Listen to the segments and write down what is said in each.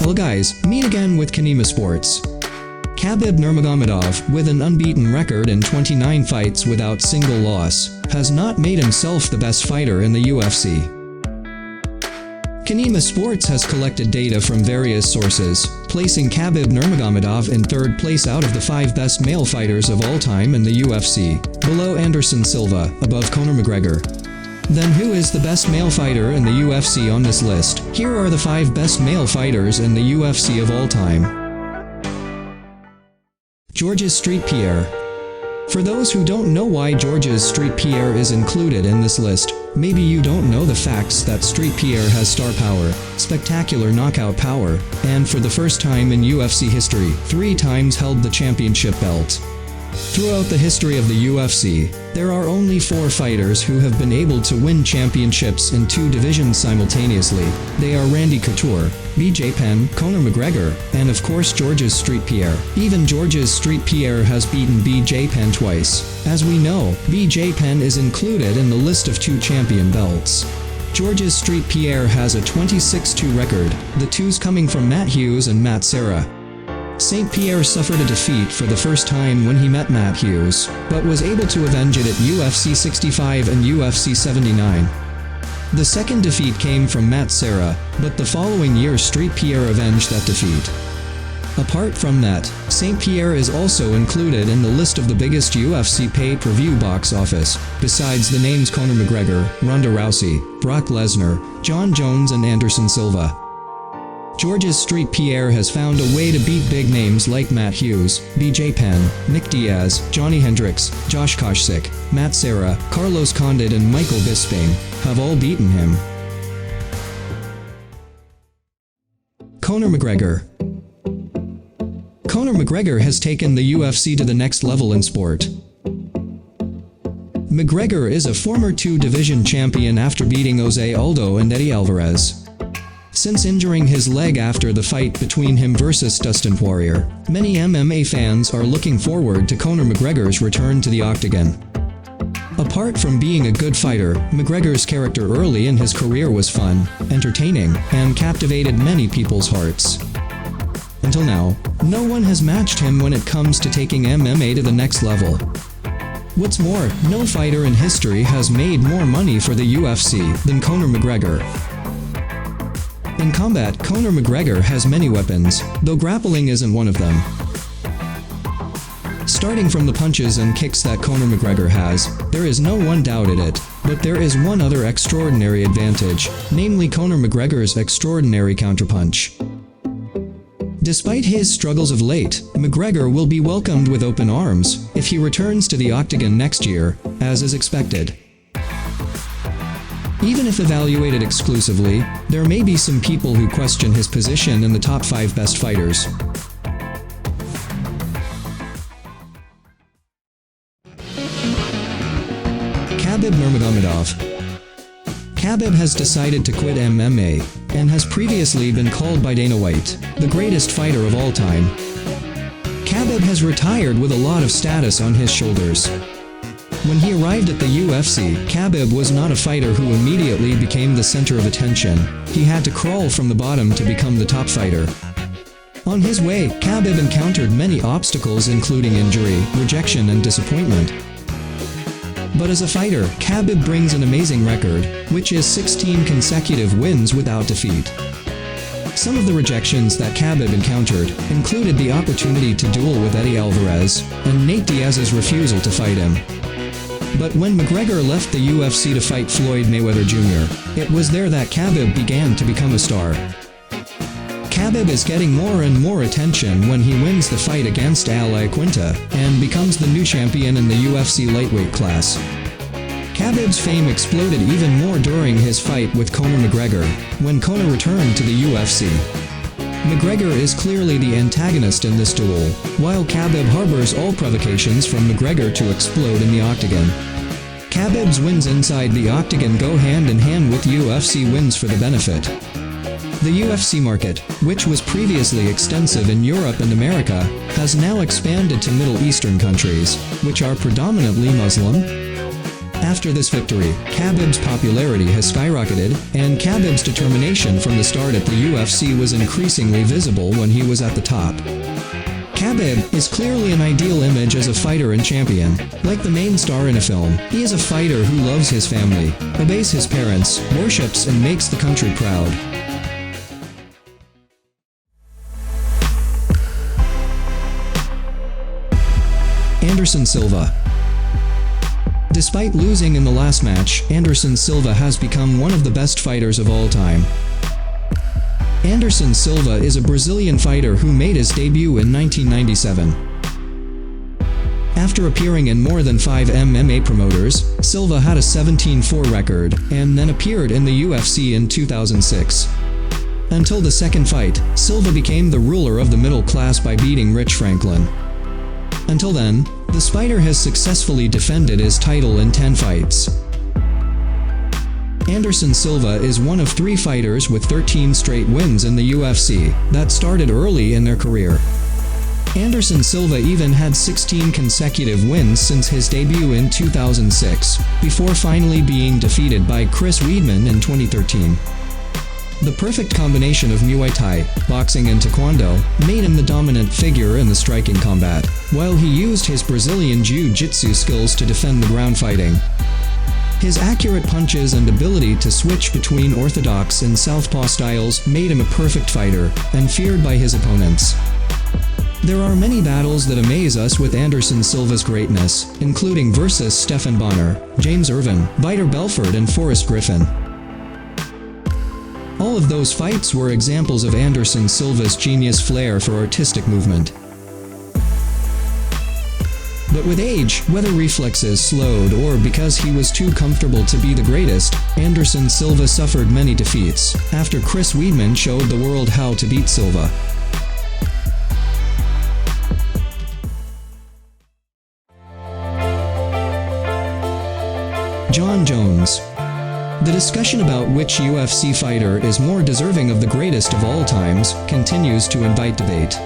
Hello guys, meet again with Qinima Sports. Khabib Nurmagomedov, with an unbeaten record in 29 fights without single loss, has not made himself the best fighter in the UFC. Qinima Sports has collected data from various sources, placing Khabib Nurmagomedov in third place out of the 5 best male fighters of all time in the UFC, below Anderson Silva, above Conor McGregor. Then who is the best male fighter in the UFC on this list? Here are the 5 best male fighters in the UFC of all time. Georges st-Pierre. For those who don't know why Georges st-Pierre is included in this list, maybe you don't know the facts that st-Pierre has star power, spectacular knockout power, and for the first time in UFC history, 3 times held the championship belt. Throughout the history of the UFC, there are only 4 fighters who have been able to win championships in 2 divisions simultaneously. They are Randy Couture, BJ Penn, Conor McGregor, and of course Georges st-Pierre. Even Georges st-Pierre has beaten BJ Penn twice. As we know, BJ Penn is included in the list of 2 champion belts. Georges st-Pierre has a 26-2 record, the 2s coming from Matt Hughes and Matt Serra. St-Pierre suffered a defeat for the first time when he met Matt Hughes, but was able to avenge it at UFC 65 and UFC 79. The second defeat came from Matt Serra, but the following year st-Pierre avenged that defeat. Apart from that, St-Pierre is also included in the list of the biggest UFC pay-per-view box office, besides the names Conor McGregor, Ronda Rousey, Brock Lesnar, Jon Jones and Anderson Silva. Georges st-Pierre has found a way to beat big names like Matt Hughes, BJ Penn, Nick Diaz, Johnny Hendricks, Josh Koscheck, Matt Serra, Carlos Condit and Michael Bisping, have all beaten him. Conor McGregor. Conor McGregor has taken the UFC to the next level in sport. McGregor is a former 2-division champion after beating Jose Aldo and Eddie Alvarez. Since injuring his leg after the fight between him versus Dustin Poirier, many MMA fans are looking forward to Conor McGregor's return to the octagon. Apart from being a good fighter, McGregor's character early in his career was fun, entertaining, and captivated many people's hearts. Until now, no one has matched him when it comes to taking MMA to the next level. What's more, no fighter in history has made more money for the UFC than Conor McGregor. In combat, Conor McGregor has many weapons, though grappling isn't one of them. Starting from the punches and kicks that Conor McGregor has, there is no one doubted it, but there is one other extraordinary advantage, namely Conor McGregor's extraordinary counterpunch. Despite his struggles of late, McGregor will be welcomed with open arms if he returns to the octagon next year, as is expected. Even if evaluated exclusively, there may be some people who question his position in the top 5 best fighters. Khabib Nurmagomedov. Khabib has decided to quit MMA, and has previously been called by Dana White the greatest fighter of all time. Khabib has retired with a lot of status on his shoulders. When he arrived at the UFC, Khabib was not a fighter who immediately became the center of attention. He had to crawl from the bottom to become the top fighter. On his way, Khabib encountered many obstacles including injury, rejection and disappointment. But as a fighter, Khabib brings an amazing record, which is 16 consecutive wins without defeat. Some of the rejections that Khabib encountered included the opportunity to duel with Eddie Alvarez, and Nate Diaz's refusal to fight him. But when McGregor left the UFC to fight Floyd Mayweather Jr., it was there that Khabib began to become a star. Khabib is getting more and more attention when he wins the fight against Al Iaquinta and becomes the new champion in the UFC lightweight class. Khabib's fame exploded even more during his fight with Conor McGregor, when Conor returned to the UFC. McGregor is clearly the antagonist in this duel, while Khabib harbors all provocations from McGregor to explode in the octagon. Khabib's wins inside the octagon go hand in hand with UFC wins for the benefit. The UFC market, which was previously extensive in Europe and America, has now expanded to Middle Eastern countries, which are predominantly Muslim. After this victory, Khabib's popularity has skyrocketed, and Khabib's determination from the start at the UFC was increasingly visible when he was at the top. Khabib is clearly an ideal image as a fighter and champion. Like the main star in a film, he is a fighter who loves his family, obeys his parents, worships and makes the country proud. Anderson Silva. Despite losing in the last match, Anderson Silva has become one of the best fighters of all time. Anderson Silva is a Brazilian fighter who made his debut in 1997. After appearing in more than 5 MMA promoters, Silva had a 17-4 record, and then appeared in the UFC in 2006. Until the second fight, Silva became the ruler of the middle class by beating Rich Franklin. Until then, the Spider has successfully defended his title in 10 fights. Anderson Silva is one of 3 fighters with 13 straight wins in the UFC that started early in their career. Anderson Silva even had 16 consecutive wins since his debut in 2006, before finally being defeated by Chris Weidman in 2013. The perfect combination of Muay Thai, boxing and Taekwondo made him the dominant figure in the striking combat, while he used his Brazilian Jiu-Jitsu skills to defend the ground fighting. His accurate punches and ability to switch between orthodox and southpaw styles made him a perfect fighter, and feared by his opponents. There are many battles that amaze us with Anderson Silva's greatness, including versus Stephan Bonnar, James Irvin, Vitor Belfort and Forrest Griffin. All of those fights were examples of Anderson Silva's genius flair for artistic movement. But with age, whether reflexes slowed or because he was too comfortable to be the greatest, Anderson Silva suffered many defeats, after Chris Weidman showed the world how to beat Silva. Jon Jones. The discussion about which UFC fighter is more deserving of the greatest of all times continues to invite debate.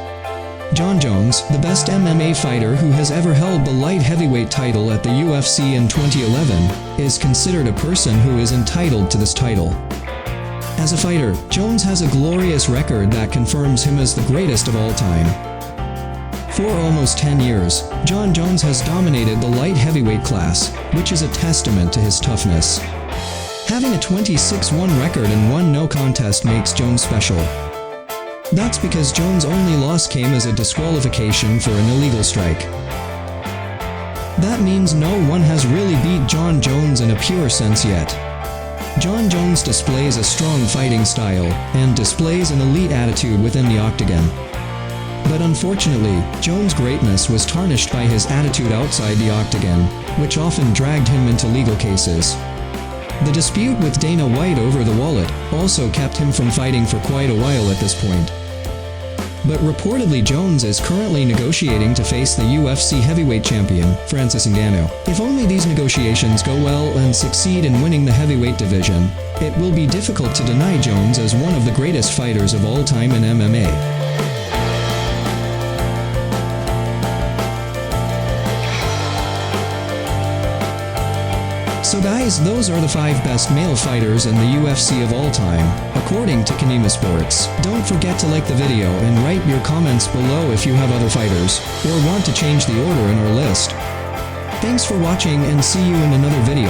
Jon Jones, the best MMA fighter who has ever held the light heavyweight title at the UFC in 2011, is considered a person who is entitled to this title. As a fighter, Jones has a glorious record that confirms him as the greatest of all time. For almost 10 years, Jon Jones has dominated the light heavyweight class, which is a testament to his toughness. Having a 26-1 record and 1 no contest makes Jones special. That's because Jones' only loss came as a disqualification for an illegal strike. That means no one has really beat Jon Jones in a pure sense yet. Jon Jones displays a strong fighting style, and displays an elite attitude within the octagon. But unfortunately, Jones' greatness was tarnished by his attitude outside the octagon, which often dragged him into legal cases. The dispute with Dana White over the wallet also kept him from fighting for quite a while at this point. But reportedly Jones is currently negotiating to face the UFC heavyweight champion, Francis Ngannou. If only these negotiations go well and succeed in winning the heavyweight division, it will be difficult to deny Jones as one of the greatest fighters of all time in MMA. So guys, those are the 5 best male fighters in the UFC of all time, according to Qinima Sports. Don't forget to like the video and write your comments below if you have other fighters, or want to change the order in our list. Thanks for watching and see you in another video.